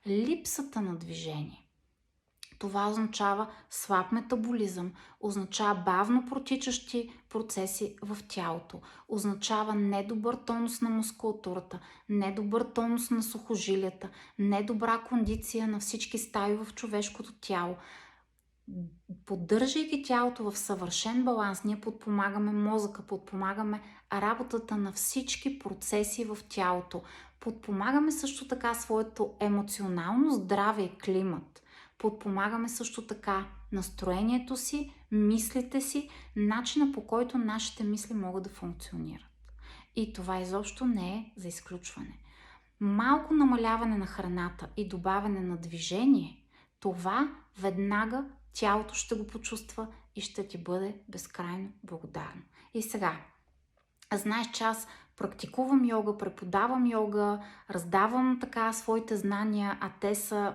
Липсата на движение. Това означава слаб метаболизъм, означава бавно протичащи процеси в тялото, означава недобър тонус на мускулатурата, недобър тонус на сухожилията, недобра кондиция на всички стаи в човешкото тяло. Поддържайки тялото в съвършен баланс, ние подпомагаме мозъка, подпомагаме работата на всички процеси в тялото. Подпомагаме също така своето емоционално здраве и климат. Подпомагаме също така настроението си, мислите си, начина, по който нашите мисли могат да функционират. И това изобщо не е за изключване. Малко намаляване на храната и добавяне на движение, това веднага тялото ще го почувства и ще ти бъде безкрайно благодарно. И сега, знаеш, че аз практикувам йога, преподавам йога, раздавам така своите знания, а те са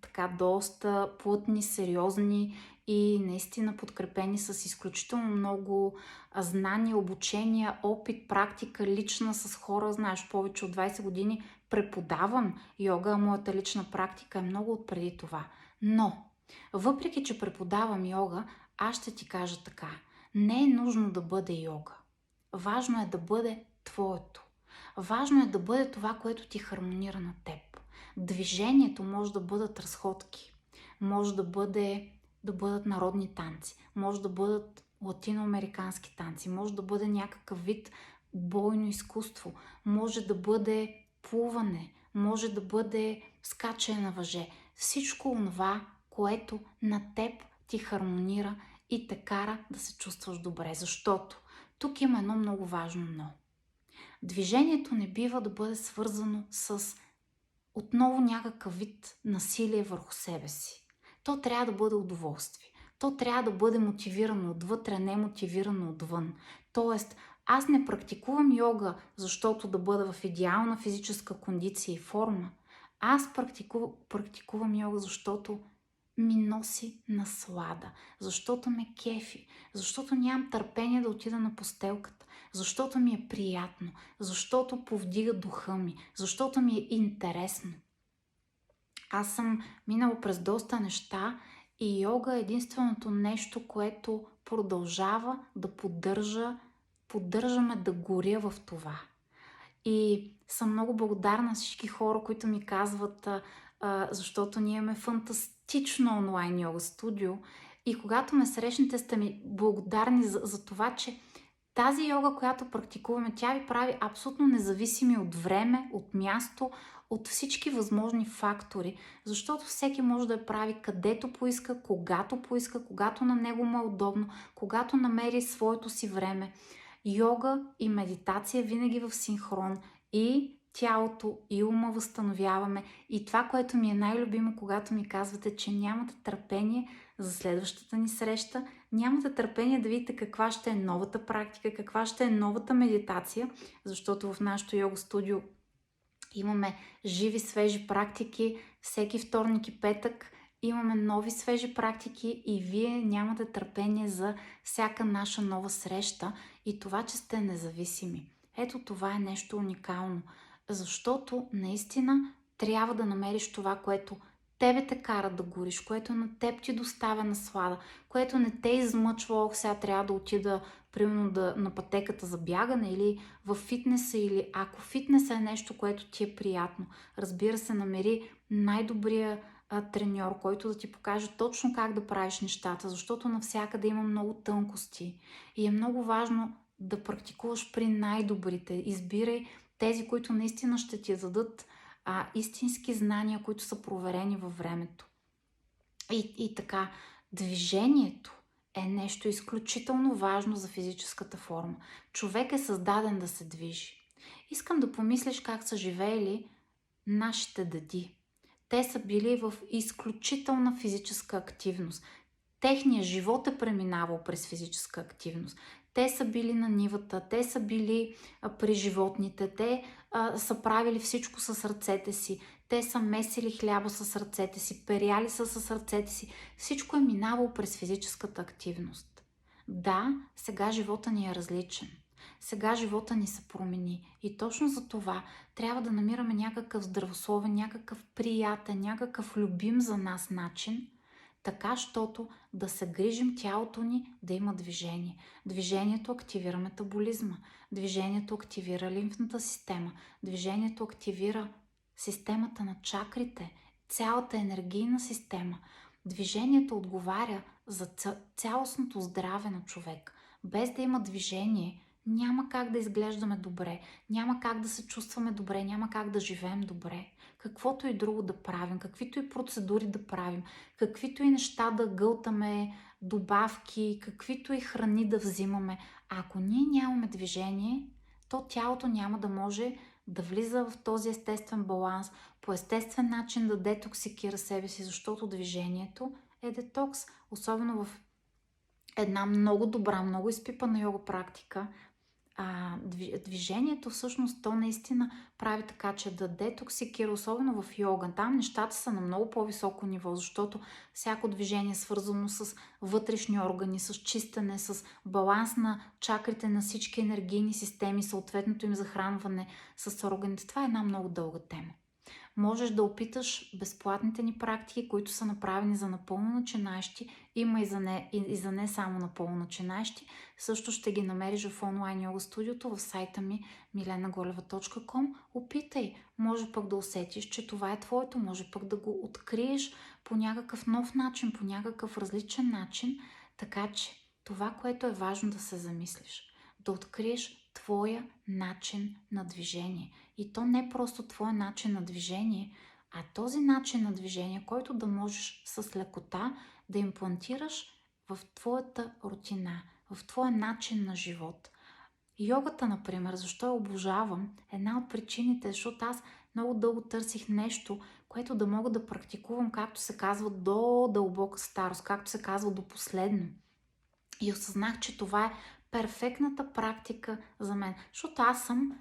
така доста плътни, сериозни и наистина подкрепени с изключително много знания, обучения, опит, практика лична с хора. Знаеш, повече от 20 години преподавам йога, а моята лична практика е много отпреди това. Но, въпреки че преподавам йога, аз ще ти кажа така. Не е нужно да бъде йога. Важно е да бъде твоето. Важно е да бъде това, което ти хармонира на теб. Движението може да бъдат разходки, може да бъдат народни танци, може да бъдат латиноамерикански танци, може да бъде някакъв вид бойно изкуство, може да бъде плуване, може да бъде скачане на въже. Всичко онова, което на теб ти хармонира и те кара да се чувстваш добре. Защото тук има едно много важно но. Движението не бива да бъде свързано с отново някакъв вид насилие върху себе си. То трябва да бъде удоволствие. То трябва да бъде мотивирано отвътре, не мотивирано отвън. Тоест, аз не практикувам йога, защото да бъда в идеална физическа кондиция и форма. Аз практикувам йога, защото ми носи наслада, защото ме кефи, защото нямам търпение да отида на постелката, защото ми е приятно, защото повдига духа ми, защото ми е интересно. Аз съм минала през доста неща и йога е единственото нещо, което продължава да поддържаме да горя в това. И съм много благодарна на всички хора, които ми казват, защото ние имаме фантастично онлайн йога студио, и когато ме срещнете, сте ми благодарни за това, че тази йога, която практикуваме, тя ви прави абсолютно независими от време, от място, от всички възможни фактори, защото всеки може да я прави където поиска, когато на него му е удобно, когато намери своето си време. Йога и медитация винаги в синхрон, и тялото, и ума възстановяваме. И това, което ми е най-любимо, когато ми казвате, че нямате търпение за следващата ни среща. Нямате търпение да видите каква ще е новата практика, каква ще е новата медитация, защото в нашото йога студио имаме живи, свежи практики всеки вторник и петък. Имаме нови свежи практики и вие нямате търпение за всяка наша нова среща и това, че сте независими. Ето това е нещо уникално, защото наистина трябва да намериш това, което тебе те кара да гориш, което на теб ти доставя наслада, което не те измъчва, сега трябва да отида примерно на пътеката за бягане или в фитнеса, или ако фитнеса е нещо, което ти е приятно. Разбира се, намери най-добрия треньор, който да ти покаже точно как да правиш нещата, защото навсякъде има много тънкости и е много важно да практикуваш при най-добрите. Избирай тези, които наистина ще ти дадат истински знания, които са проверени във времето. И така, движението е нещо изключително важно за физическата форма. Човек е създаден да се движи. Искам да помислиш как са живеели нашите деди. Те са били в изключителна физическа активност. Техният живот е преминавал през физическа активност. Те са били на нивата, те са били при животните, те са правили всичко с ръцете си, те са месили хляба с ръцете си, перяли са с ръцете си. Всичко е минавало през физическата активност. Да, сега живота ни е различен. Сега живота ни се промени и точно за това трябва да намираме някакъв здравословен, някакъв приятен, някакъв любим за нас начин, така, щото да се грижим тялото ни да има движение. Движението активира метаболизма, движението активира лимфната система, движението активира системата на чакрите, цялата енергийна система. Движението отговаря за цялостното здраве на човек. Без да има движение, няма как да изглеждаме добре, няма как да се чувстваме добре, няма как да живеем добре. Каквото и друго да правим, каквито и процедури да правим, каквито и неща да гълтаме, добавки, каквито и храни да взимаме, ако ние нямаме движение, то тялото няма да може да влиза в този естествен баланс, по естествен начин да детоксикира себе си, защото движението е детокс, особено в една много добра, много изпипана йога практика. Движението всъщност то наистина прави така, че да детоксикира, особено в йога. Там нещата са на много по-високо ниво, защото всяко движение е свързано с вътрешни органи, с чистене, с баланс на чакрите на всички енергийни системи, съответното им захранване с органите. Това е една много дълга тема. Можеш да опиташ безплатните ни практики, които са направени за напълно начинаещи. Има и за не само напълно начинаещи. Също ще ги намериш в онлайн йога студиото в сайта ми milenagoleva.com. Опитай. Може пък да усетиш, че това е твоето. Може пък да го откриеш по някакъв нов начин, по някакъв различен начин. Така че това, което е важно да се замислиш, да откриеш твоя начин на движение. И то не просто твоя начин на движение, а този начин на движение, който да можеш с лекота да имплантираш в твоята рутина, в твоя начин на живот. Йогата, например, защо я обожавам? Една от причините, защото аз много дълго търсих нещо, което да мога да практикувам, както се казва, до дълбока старост, както се казва, до последно. И осъзнах, че това е перфектната практика за мен. Защото аз съм,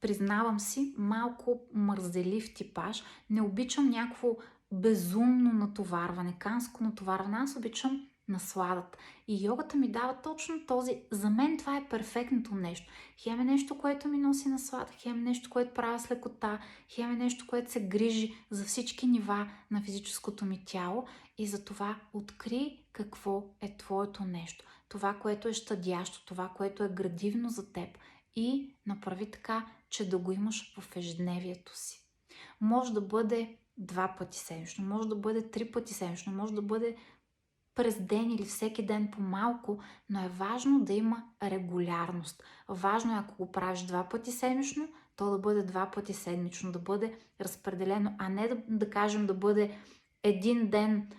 признавам си, малко мързелив типаж. Не обичам някакво безумно натоварване, канско натоварване. Аз обичам насладата. И йогата ми дава точно този. За мен това е перфектното нещо. Хем е нещо, което ми носи наслада, хем е нещо, което правя с лекота, хем е нещо, което се грижи за всички нива на физическото ми тяло. И за това открий какво е твоето нещо. Това, което е щадящо, това, което е градивно за теб. И направи така, че да го имаш в ежедневието си. Може да бъде 2 пъти седмично, може да бъде 3 пъти седмично, може да бъде през ден или всеки ден по-малко, но е важно да има регулярност. Важно е, ако го правиш 2 пъти седмично, то да бъде 2 пъти седмично, да бъде разпределено, а не да кажем да бъде един ден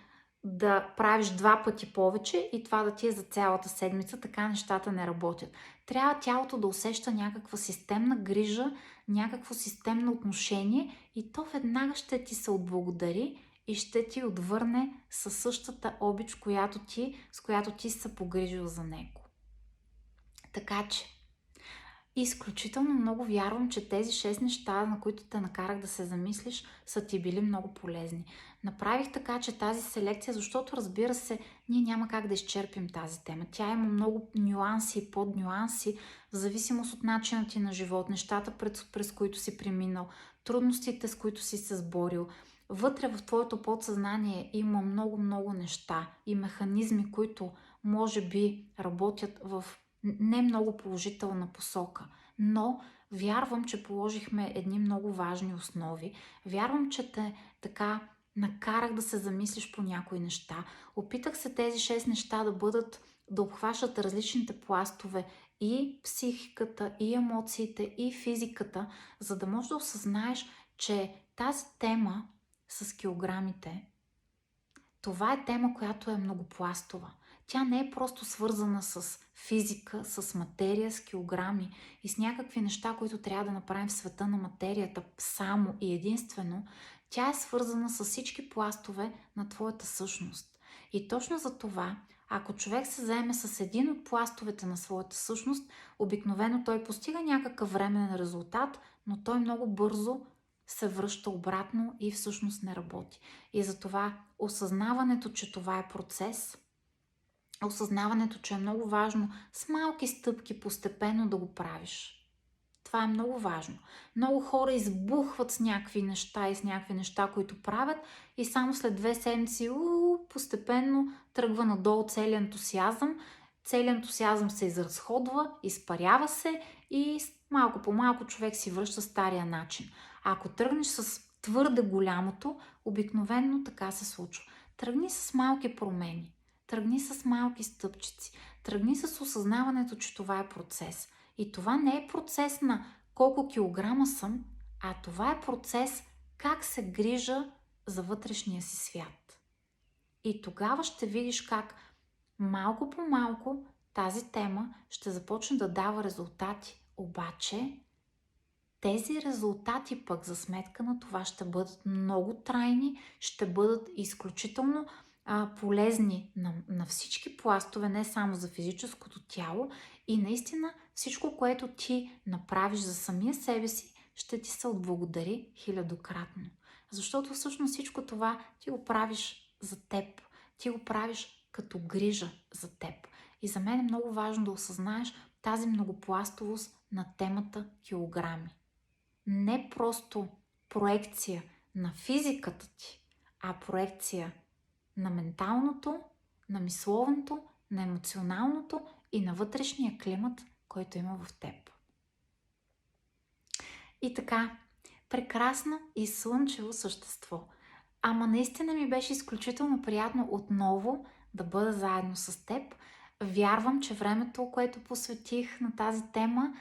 да правиш 2 пъти повече и това да ти е за цялата седмица. Така нещата не работят. Трябва тялото да усеща някаква системна грижа, някакво системно отношение и то веднага ще ти се отблагодари и ще ти отвърне със същата обич, с която ти си се погрижил за него. Така че, изключително много вярвам, че тези 6 неща, на които те накарах да се замислиш, са ти били много полезни. Направих така, че тази селекция, защото разбира се, ние няма как да изчерпим тази тема. Тя има много нюанси и поднюанси, в зависимост от начина ти на живот, нещата, през които си преминал, трудностите, с които си се сборил. Вътре в твоето подсъзнание има много неща и механизми, които може би работят в не много положителна посока, но вярвам, че положихме едни много важни основи. Вярвам, че те така накарах да се замислиш по някои неща. Опитах се тези 6 неща да обхващат различните пластове, и психиката, и емоциите, и физиката, за да можеш да осъзнаеш, че тази тема с килограмите, това е тема, която е многопластова. Тя не е просто свързана с физика, с материя, с килограми и с някакви неща, които трябва да направим в света на материята само и единствено. Тя е свързана с всички пластове на твоята същност. И точно за това, ако човек се заеме с един от пластовете на своята същност, обикновено той постига някакъв временен резултат, но той много бързо се връща обратно и всъщност не работи. И затова осъзнаването, че това е процес, осъзнаването, че е много важно с малки стъпки постепенно да го правиш. Това е много важно. Много хора избухват с някакви неща, които правят и само след 2 седмици постепенно тръгва надолу целият ентусиазъм. Целият ентусиазъм се изразходва, изпарява се и малко по малко човек си връща стария начин. Ако тръгнеш с твърде голямото, обикновенно така се случва. Тръгни с малки промени, тръгни с малки стъпчици, тръгни с осъзнаването, че това е процес. И това не е процес на колко килограма съм, а това е процес как се грижа за вътрешния си свят. И тогава ще видиш как малко по малко тази тема ще започне да дава резултати. Обаче тези резултати пък за сметка на това ще бъдат много трайни, ще бъдат изключително полезни на всички пластове, не само за физическото тяло, и наистина всичко, което ти направиш за самия себе си, ще ти се отблагодари хилядократно. Защото всъщност всичко това ти го правиш за теб, ти го правиш като грижа за теб. И за мен е много важно да осъзнаеш тази многопластовост на темата килограми. Не просто проекция на физиката ти, а проекция на менталното, на мисловното, на емоционалното и на вътрешния климат, който има в теб. И така, прекрасно и слънчево същество. Ама наистина ми беше изключително приятно отново да бъда заедно с теб. Вярвам, че времето, което посветих на тази тема,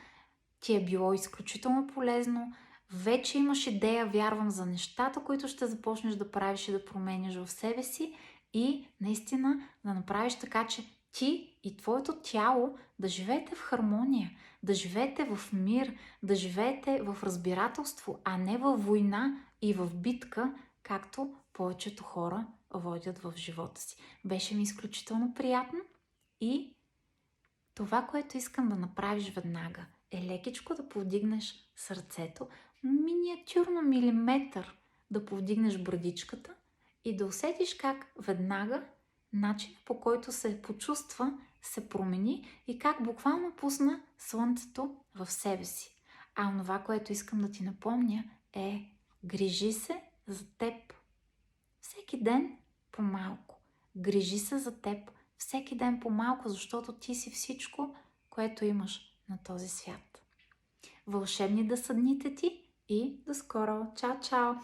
ти е било изключително полезно. Вече имаш идея, вярвам, за нещата, които ще започнеш да правиш и да променяш в себе си и наистина да направиш така, че ти и твоето тяло да живеете в хармония, да живеете в мир, да живеете в разбирателство, а не във война и в битка, както повечето хора водят в живота си. Беше ми изключително приятно и това, което искам да направиш веднага, е лекичко да повдигнеш сърцето, миниатюрно милиметър да повдигнеш брадичката и да усетиш как веднага начинът, по който се почувства, се промени и как буквално пусна слънцето в себе си. А онова, което искам да ти напомня е: грижи се за теб. Всеки ден по-малко. Грижи се за теб всеки ден по-малко, защото ти си всичко, което имаш на този свят. Вълшебни да са дните ти и до скоро! Чао, чао!